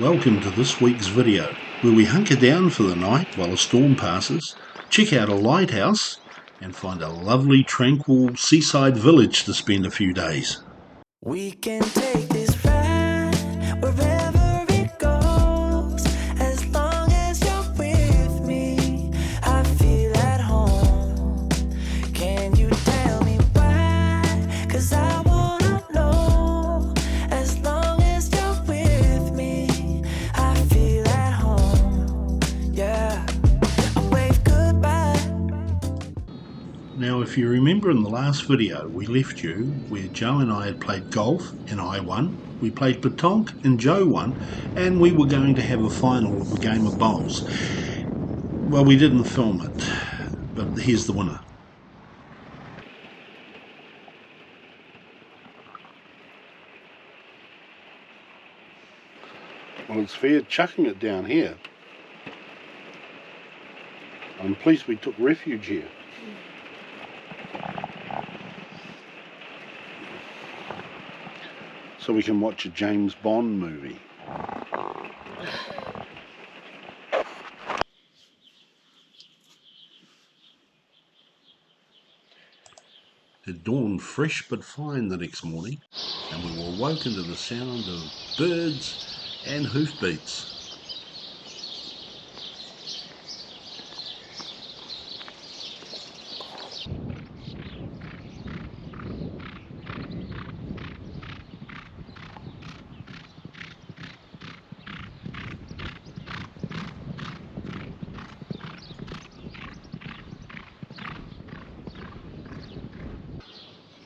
Welcome to this week's video, where we hunker down for the night while a storm passes, check out a lighthouse, and find a lovely tranquil seaside village to spend a few days. We can take this ride wherever it goes, as long as you're with me. I feel at home. Can you tell me why? 'Cause I wanna know. As long as you're with me, I feel at home. Yeah, I wave goodbye. Now, if you remember in the last video, we left you where Joe and I had played golf and I won. We played petanque and Joe won, and we were going to have a final of a game of bowls. Well, we didn't film it, but here's the winner. Well, it's fair chucking it down here. I'm pleased we took refuge here. So we can watch a James Bond movie. It dawned fresh but fine the next morning, and we were woken to the sound of birds and hoofbeats.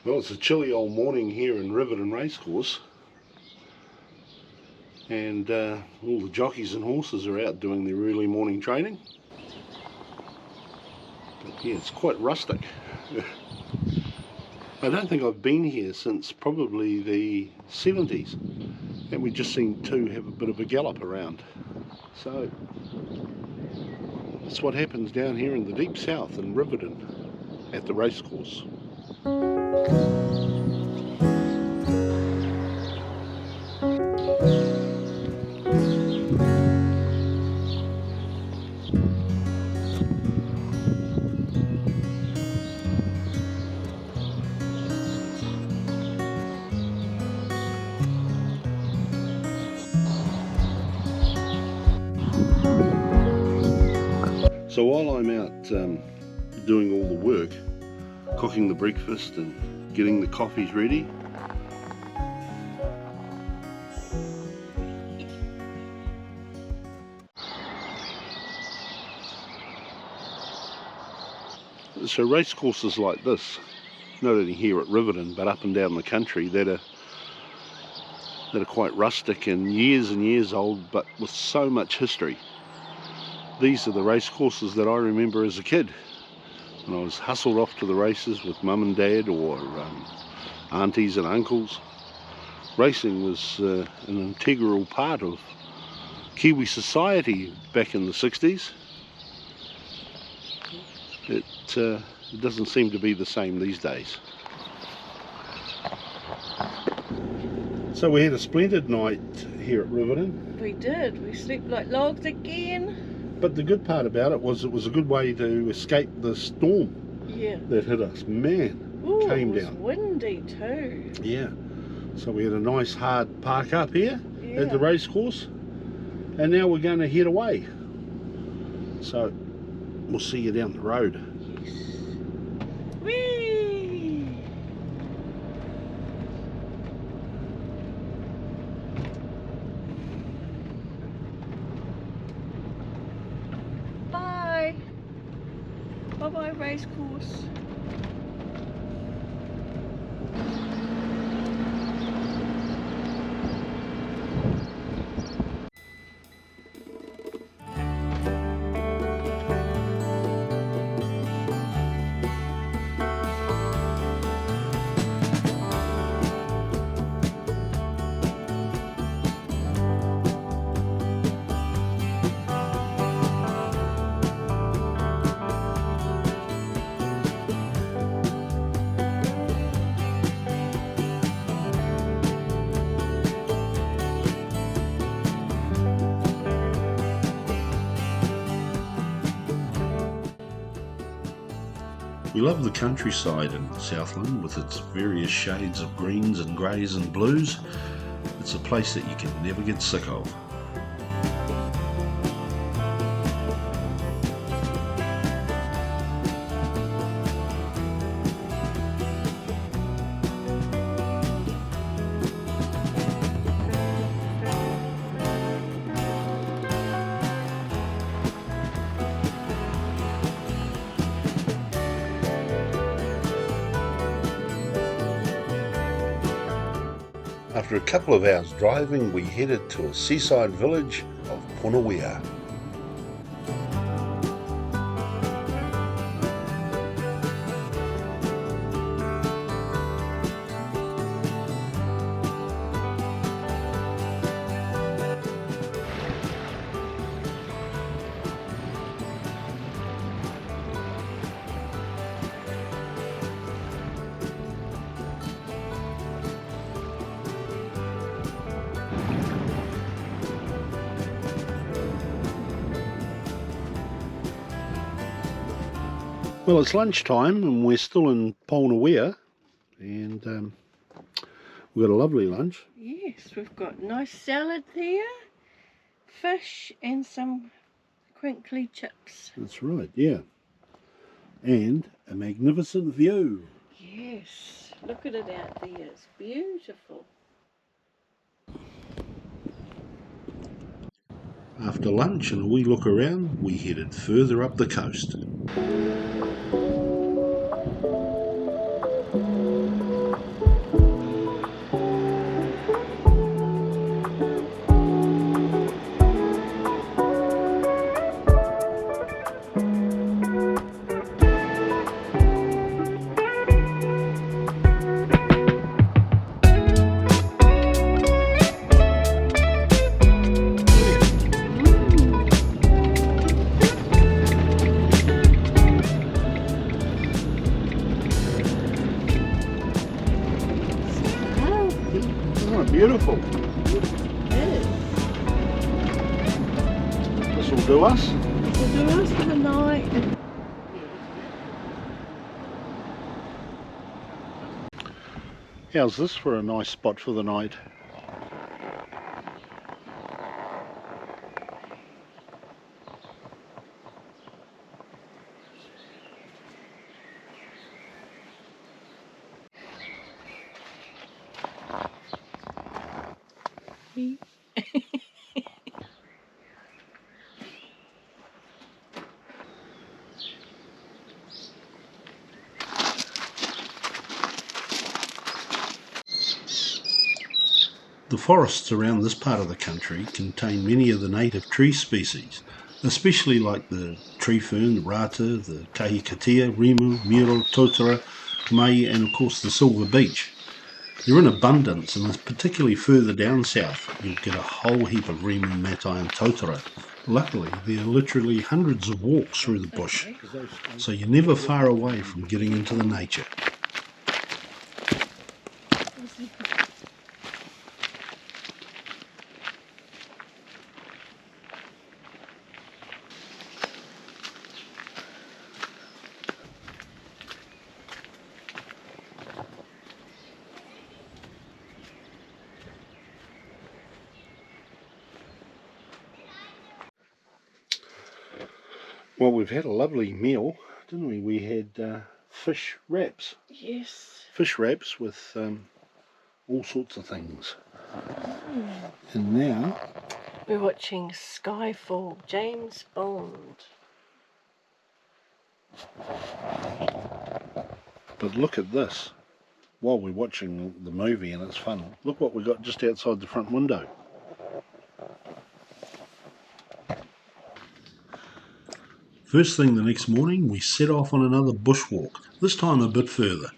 Well, it's a chilly old morning here in Riverton racecourse, and all the jockeys and horses are out doing their early morning training. But yeah, it's quite rustic. I don't think I've been here since probably the 70s, and we just seem to have a bit of a gallop around. So that's what happens down here in the deep south in Riverton at the racecourse. So while I'm out doing all the work, cooking the breakfast and getting the coffees ready, so race courses like this, not only here at Riverton but up and down the country, that are quite rustic and years old, but with so much history. These are the race courses that I remember as a kid, when I was hustled off to the races with mum and dad, or aunties and uncles. Racing was an integral part of Kiwi society back in the 60s. It doesn't seem to be the same these days. So we had a splendid night here at Riverton. We did. We slept like logs again. But the good part about it was a good way to escape the storm that hit us. Man, Ooh, came it was down. windy too. Yeah. So we had a nice hard park up here at the race course, and now we're going to head away. So we'll see you down the road. Yes. Whee! Bye. Bye-bye, race course. we love the countryside in Southland with its various shades of greens and greys and blues. It's a place that you can never get sick of. After a couple of hours driving, we headed to a seaside village of Pounawea. Well, it's lunchtime and we're still in Pounawea, and we've got a lovely lunch. Yes, we've got nice salad there, fish and some crinkly chips. That's right, yeah. And a magnificent view. Yes, look at it out there, it's beautiful. After lunch and a wee look around, we headed further up the coast. Beautiful. It is. This will do us. This will do us for the night. How's this for a nice spot for the night? The forests around this part of the country contain many of the native tree species, especially like the tree fern, the rata, the kahikatea, rimu, miro, totara, mai, and of course the silver beech. They're in abundance, and particularly further down south, you'll get a whole heap of rimu, matai and totara. Luckily, there are literally hundreds of walks through the bush, so you're never far away from getting into the nature. Well, we've had a lovely meal, didn't we? We had fish wraps. Yes. Fish wraps with all sorts of things. And now we're watching Skyfall, James Bond. But look at this. While we're watching the movie and it's fun, look what we got just outside the front window. First thing the next morning, we set off on another bushwalk, this time a bit further.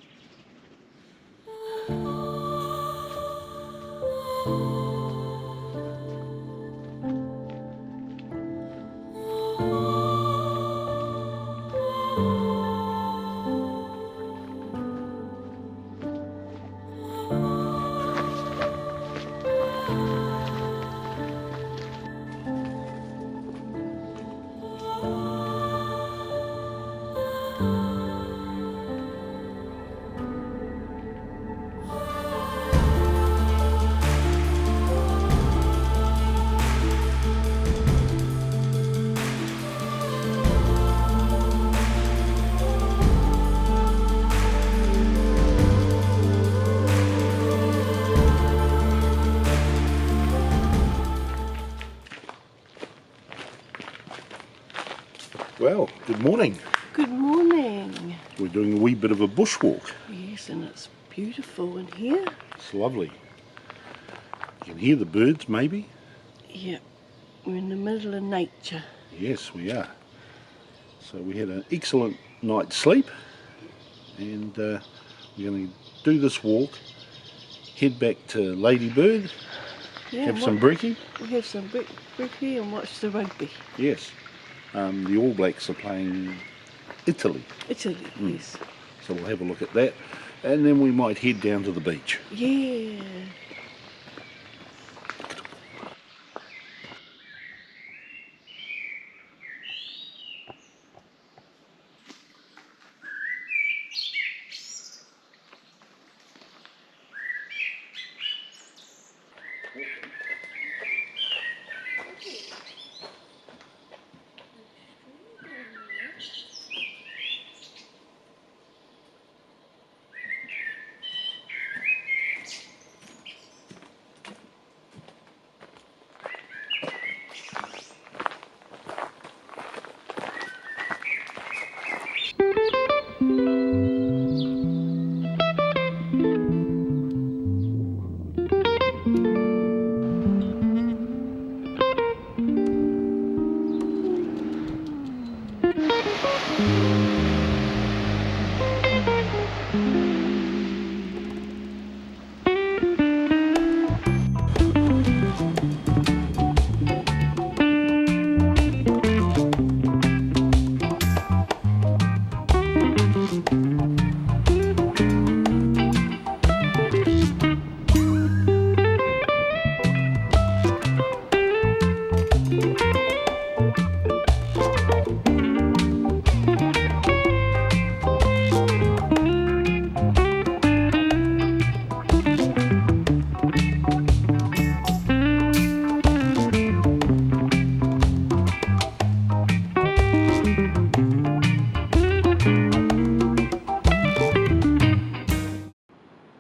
Well, good morning. Good morning. We're doing a wee bit of a bushwalk. Yes, and it's beautiful in here. It's lovely. You can hear the birds maybe? Yep, we're in the middle of nature. Yes, we are. So we had an excellent night's sleep and we're going to do this walk, head back to Ladybird, Yeah, have some brekkie. We'll have some brekkie and watch the rugby. Yes. The All Blacks are playing Italy. Italy, yes. So we'll have a look at that and then we might head down to the beach. Yeah.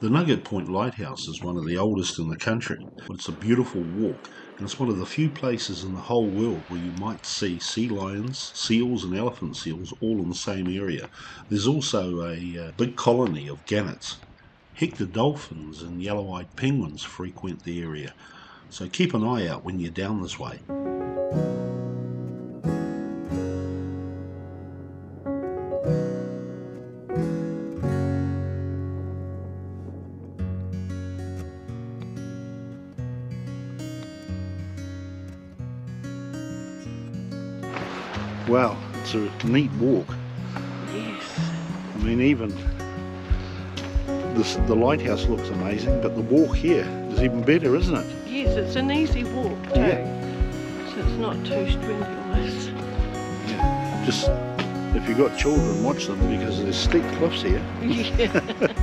The Nugget Point Lighthouse is one of the oldest in the country. It's a beautiful walk and it's one of the few places in the whole world where you might see sea lions, seals and elephant seals all in the same area. There's also a big colony of gannets. Hector dolphins and yellow-eyed penguins frequent the area, so keep an eye out when you're down this way. Wow, it's a neat walk. Yes. I mean, even the lighthouse looks amazing, but the walk here is even better, isn't it? Yes, it's an easy walk too. Yeah. So it's not too strenuous. Yeah. Just, if you've got children, watch them because there's steep cliffs here. Yeah.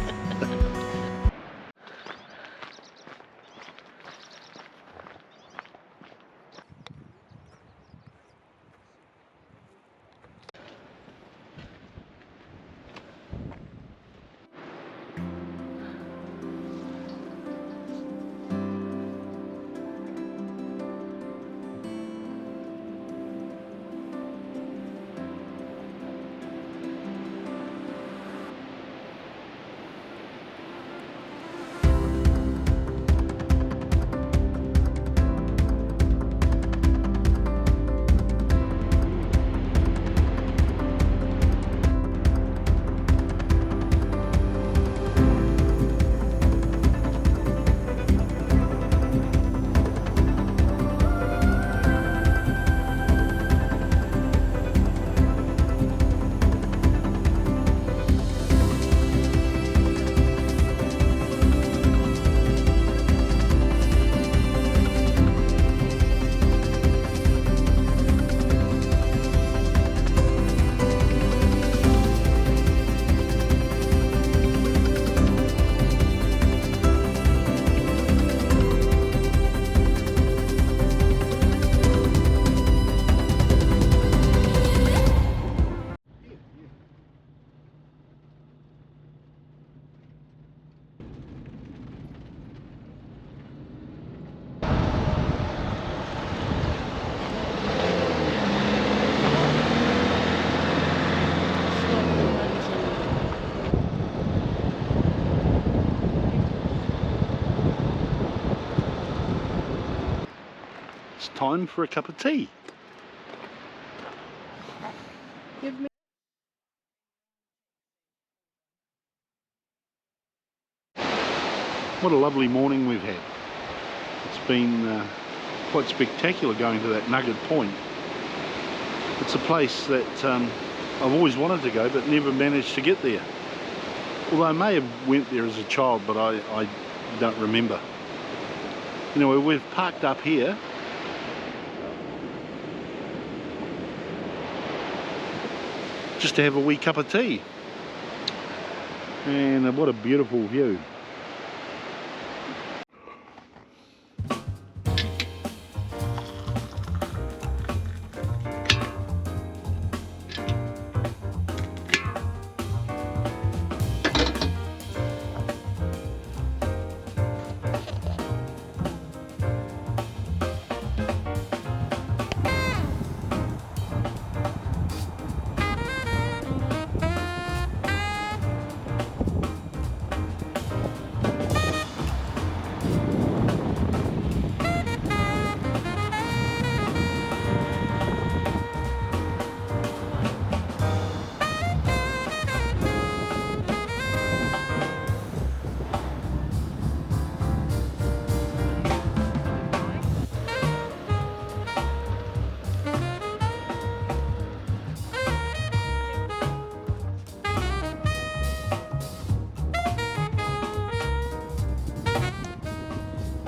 it's time for a cup of tea. Give me. What a lovely morning we've had. It's been quite spectacular going to that Nugget Point. It's a place that I've always wanted to go but never managed to get there. Although I may have went there as a child, but I don't remember. Anyway, we've parked up here. Just to have a wee cup of tea. And what a beautiful view.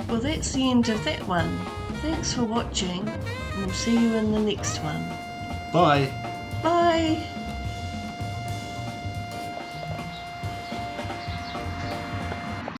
Well, that's the end of that one. Thanks for watching, and we'll see you in the next one. Bye. Bye.